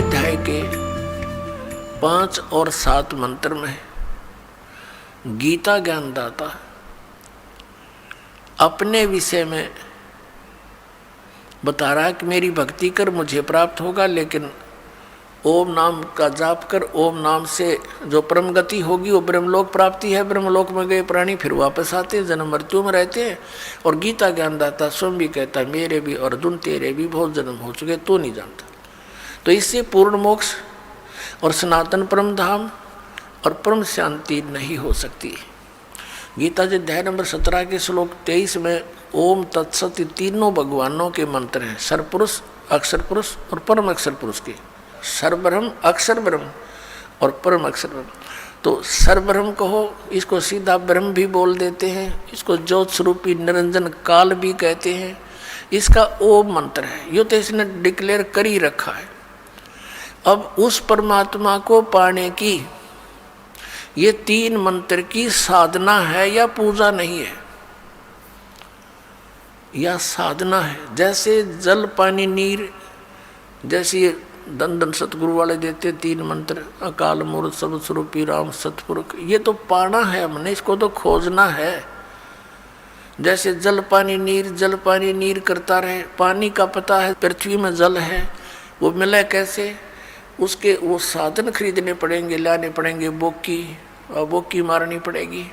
अध्याय के 5 और 7 मंत्र में गीता ज्ञानदाता अपने विषय में बता रहा है कि मेरी भक्ति कर मुझे प्राप्त होगा, लेकिन ओम नाम का जाप कर, ओम नाम से जो परम गति होगी वो ब्रह्मलोक प्राप्ति है। ब्रह्मलोक में गए प्राणी फिर वापस आते हैं, जन्म मृत्यु में रहते हैं। और गीता ज्ञानदाता स्वयं भी कहता है मेरे भी अर्जुन तेरे भी बहुत जन्म हो चुके, तो नहीं जानता। तो इससे पूर्ण मोक्ष और सनातन परम धाम और परम शांति नहीं हो सकती। गीता जी अध्याय नंबर 17 के श्लोक 23 में ओम तत्सत तीनों भगवानों के मंत्र हैं, सर्वपुरुष, अक्षर पुरुष और परम अक्षर पुरुष के। सर्वब्रह्म, अक्षर ब्रह्म और परम अक्षर ब्रह्म। तो सर्वब्रह्म कहो, इसको सीधा ब्रह्म भी बोल देते हैं, इसको ज्योत स्वरूपी निरंजन काल भी कहते हैं। इसका ओम मंत्र है, यो तो इसने डिक्लेयर कर ही रखा है। अब उस परमात्मा को पाने की ये 3 मंत्र की साधना है या पूजा नहीं है, या साधना है। जैसे जल पानी नीर, जैसे दन दन सतगुरु वाले देते 3 मंत्र, अकाल मूर्त सर्व स्वरूपी राम सतपुरुष, ये तो पाना है हमने, इसको तो खोजना है। जैसे जल पानी नीर करता रहे, पानी का पता है पृथ्वी में जल है, वो मिले कैसे, उसके वो साधन खरीदने पड़ेंगे, लाने पड़ेंगे, बोकी मारनी पड़ेगी।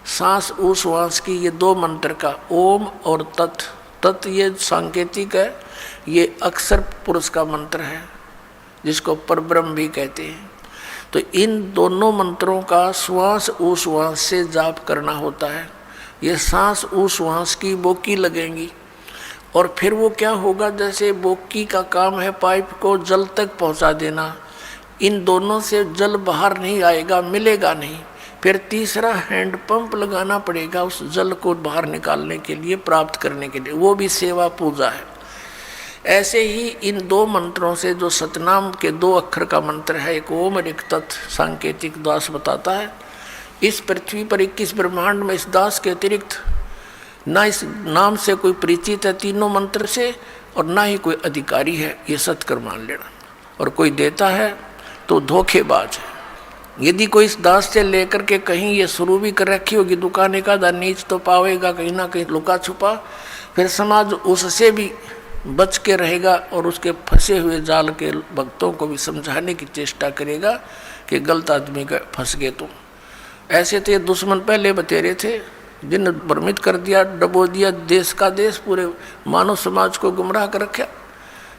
सांस उश्वास की, ये 2 मंत्र का ओम और तत् ये सांकेतिक है, ये अक्षर पुरुष का मंत्र है जिसको परब्रह्म भी कहते हैं। तो इन दोनों मंत्रों का श्वास उश्वास से जाप करना होता है। ये सांस उश्वास की बोकी लगेंगी और फिर वो क्या होगा, जैसे बोकी का काम है पाइप को जल तक पहुंचा देना, इन दोनों से जल बाहर नहीं आएगा, मिलेगा नहीं। फिर तीसरा हैंड पंप लगाना पड़ेगा उस जल को बाहर निकालने के लिए, प्राप्त करने के लिए, वो भी सेवा पूजा है। ऐसे ही इन 2 मंत्रों से, जो सतनाम के 2 अक्षर का मंत्र है, एक ओम और एक तत्, सांकेतिक दास बताता है इस पृथ्वी पर 21 ब्रह्मांड में इस दास के अतिरिक्त ना इस नाम से कोई परिचित है 3 मंत्र से, और ना ही कोई अधिकारी है, ये सत्कर मान लेना। और कोई देता है तो धोखेबाज है। यदि कोई इस दास से लेकर के कहीं ये शुरू भी कर रखी होगी दुकान, एक आधा नीच तो पावेगा कहीं ना कहीं लुका छुपा, फिर समाज उससे भी बच के रहेगा और उसके फंसे हुए जाल के भक्तों को भी समझाने की चेष्टा करेगा कि गलत आदमी का फंस गए तुम। ऐसे तो ये दुश्मन पहले बतेरे थे, जिन भ्रमित कर दिया, डबो दिया देश का देश, पूरे मानव समाज को गुमराह कर रखा।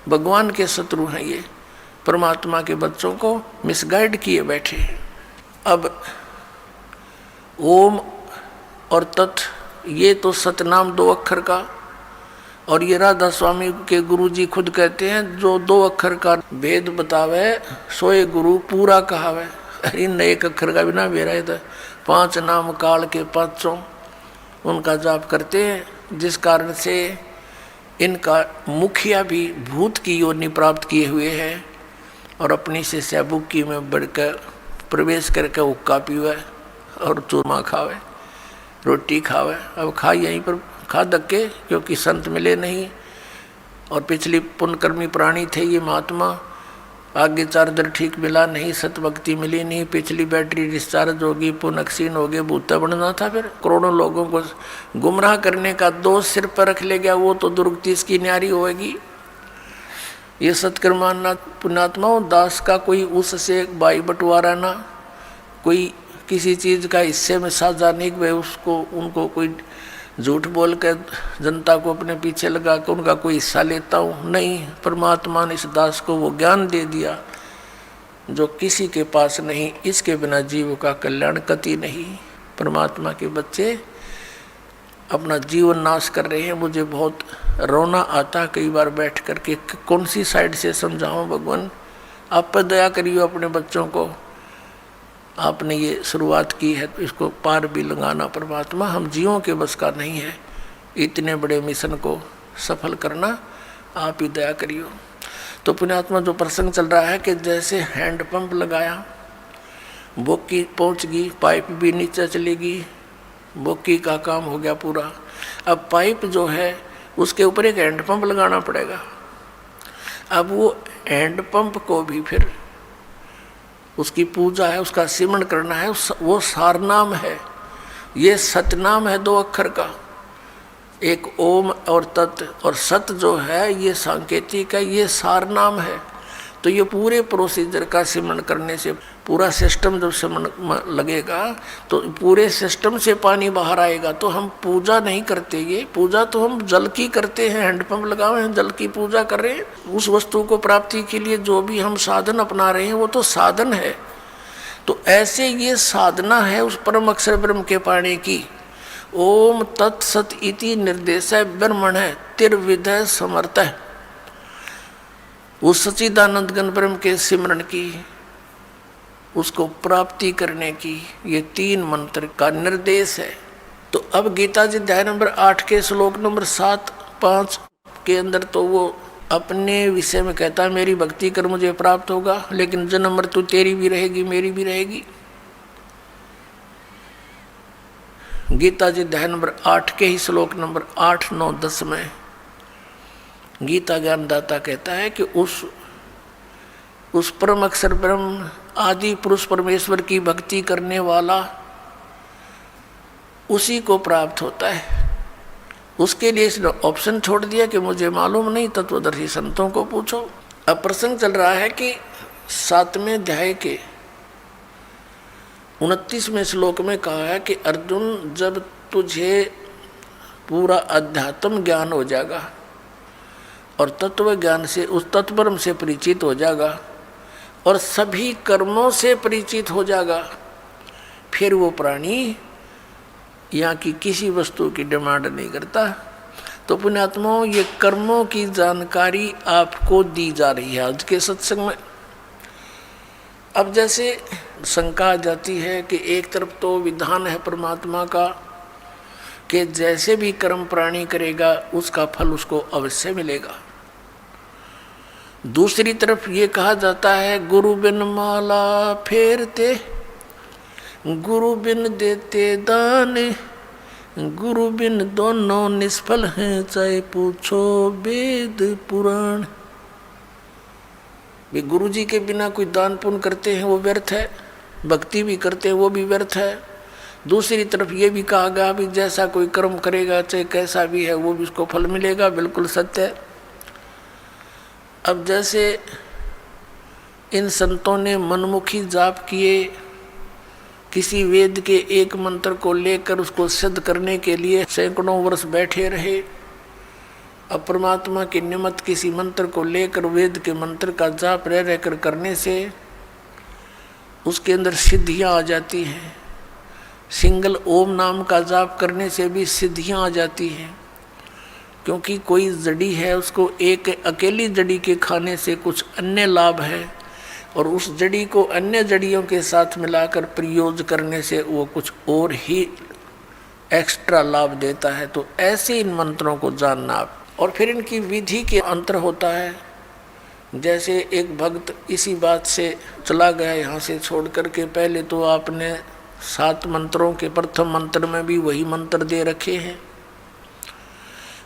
भगवान के शत्रु हैं ये, परमात्मा के बच्चों को मिसगाइड किए बैठे। अब ओम और तत् ये तो सतनाम 2 अक्षर का, और ये राधा स्वामी के गुरुजी खुद कहते हैं जो 2 अक्षर का भेद बतावे सोए गुरु पूरा कहावे। इन 1 अक्षर का बिना बेरा है, 5 नाम काल के 5 उनका जाप करते हैं, जिस कारण से इनका मुखिया भी भूत की योनि प्राप्त किए हुए हैं और अपनी से सैबुकी में बढ़कर प्रवेश करके हुक्का पीवे और चूरमा खावे, रोटी खावे। अब खा यहीं पर खा धक्के, क्योंकि संत मिले नहीं और पिछली पुण्यकर्मी प्राणी थे ये महात्मा, आगे चार्जर ठीक मिला नहीं, सतभक्ति मिली नहीं, पिछली बैटरी डिस्चार्ज होगी, पुण्य क्षीण हो गए, भूता बनना था। फिर करोड़ों लोगों को गुमराह करने का दोष सिर पर रख ले गया, वो तो दुर्गति इसकी न्यारी होगी। ये सत्कर्माना पुण्यात्मा दास का कोई उससे बाई बंटवारा ना, कोई किसी चीज़ का हिस्से में साझा नहीं, वे उसको उनको कोई झूठ बोल कर जनता को अपने पीछे लगा कर उनका कोई हिस्सा लेता हूँ, नहीं। परमात्मा ने इस दास को वो ज्ञान दे दिया जो किसी के पास नहीं, इसके बिना जीव का कल्याण कति नहीं। परमात्मा के बच्चे अपना जीवन नाश कर रहे हैं। मुझे बहुत रोना आता कई बार बैठ कर के, कौन सी साइड से समझाऊं भगवान, आप पर दया करिए अपने बच्चों को। आपने ये शुरुआत की है तो इसको पार भी लगाना परमात्मा, हम जीवों के बस का नहीं है इतने बड़े मिशन को सफल करना, आप ही दया करिए। तो पुण्यात्मा जो प्रसंग चल रहा है कि जैसे हैंड पंप लगाया, बोकी पहुंच गई, पाइप भी नीचे चलेगी, बोकी का काम हो गया पूरा। अब पाइप जो है उसके ऊपर एक हैंड पंप लगाना पड़ेगा। अब वो हैंडपंप को भी फिर उसकी पूजा है, उसका सिमरण करना है, वो सारनाम है। ये सतनाम है 2 अक्षर का, एक ओम और तत्, और सत जो है ये सांकेतिक है, ये सारनाम है। तो ये पूरे प्रोसीजर का सिमरण करने से पूरा सिस्टम जब सिमरण लगेगा तो पूरे सिस्टम से पानी बाहर आएगा। तो हम पूजा नहीं करते, ये पूजा तो हम जल की करते हैं, हैंडपंप लगाए हैं, जल की पूजा कर रहे हैं। उस वस्तु को प्राप्ति के लिए जो भी हम साधन अपना रहे हैं वो तो साधन है। तो ऐसे ये साधना है उस परम अक्षर ब्रह्म के पाने की। ओम तत्सत इति निर्देश ब्रह्मण है तिर्विधय समर्थ है, उस सच्चिदानंद घन ब्रह्म के सिमरण की, उसको प्राप्ति करने की ये 3 मंत्र का निर्देश है। तो अब गीता जी अध्याय नंबर 8 के श्लोक नंबर 7-5 के अंदर तो वो अपने विषय में कहता है मेरी भक्ति कर मुझे प्राप्त होगा, लेकिन जन्म मृत्यु तेरी भी रहेगी मेरी भी रहेगी। गीता जी अध्याय नंबर 8 के ही श्लोक नंबर 8, 9, 10 में गीता ज्ञानदाता कहता है कि उस परम अक्षर ब्रह्म आदि पुरुष परमेश्वर की भक्ति करने वाला उसी को प्राप्त होता है। उसके लिए इसने ऑप्शन छोड़ दिया कि मुझे मालूम नहीं, तत्वदर्शी संतों को पूछो। अब प्रसंग चल रहा है कि 7वें अध्याय के 29वें श्लोक में कहा है कि अर्जुन जब तुझे पूरा अध्यात्म ज्ञान हो जाएगा और तत्व ज्ञान से उस तत्वब्रह्म से परिचित हो जाएगा और सभी कर्मों से परिचित हो जाएगा, फिर वो प्राणी यहाँ की किसी वस्तु की डिमांड नहीं करता। तो पुण्यात्माओं ये कर्मों की जानकारी आपको दी जा रही है आज के सत्संग में। अब जैसे शंका आ जाती है कि एक तरफ तो विधान है परमात्मा का कि जैसे भी कर्म प्राणी करेगा उसका फल उसको अवश्य मिलेगा, दूसरी तरफ ये कहा जाता है गुरु बिन माला फेरते, गुरु बिन देते दान, गुरु बिन दोनों निष्फल हैं, चाहे पूछो वेद पुराण। वे गुरु जी के बिना कोई दान पुण्य करते हैं वो व्यर्थ है, भक्ति भी करते हैं वो भी व्यर्थ है। दूसरी तरफ ये भी कहा गया भी जैसा कोई कर्म करेगा चाहे कैसा भी है वो भी उसको फल मिलेगा, बिल्कुल सत्य है। अब जैसे इन संतों ने मनमुखी जाप किए, किसी वेद के एक मंत्र को लेकर उसको सिद्ध करने के लिए सैकड़ों वर्ष बैठे रहे। अब परमात्मा की निमित्त किसी मंत्र को लेकर वेद के मंत्र का जाप रह रहकर करने से उसके अंदर सिद्धियां आ जाती हैं। सिंगल ओम नाम का जाप करने से भी सिद्धियां आ जाती हैं, क्योंकि कोई जड़ी है उसको एक अकेली जड़ी के खाने से कुछ अन्य लाभ है और उस जड़ी को अन्य जड़ियों के साथ मिलाकर प्रयोग करने से वो कुछ और ही एक्स्ट्रा लाभ देता है। तो ऐसे इन मंत्रों को जानना आप, और फिर इनकी विधि के अंतर होता है। जैसे एक भक्त इसी बात से चला गया यहाँ से छोड़ करके, पहले तो आपने 7 मंत्रों के प्रथम मंत्र में भी वही मंत्र दे रखे हैं,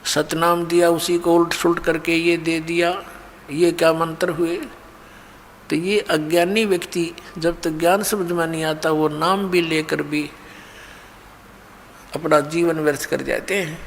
सतनाम दिया, उसी को उल्ट सुलट करके ये दे दिया, ये क्या मंत्र हुए। तो ये अज्ञानी व्यक्ति जब तक ज्ञान समझ में नहीं आता वो नाम भी लेकर भी अपना जीवन व्यर्थ कर जाते हैं।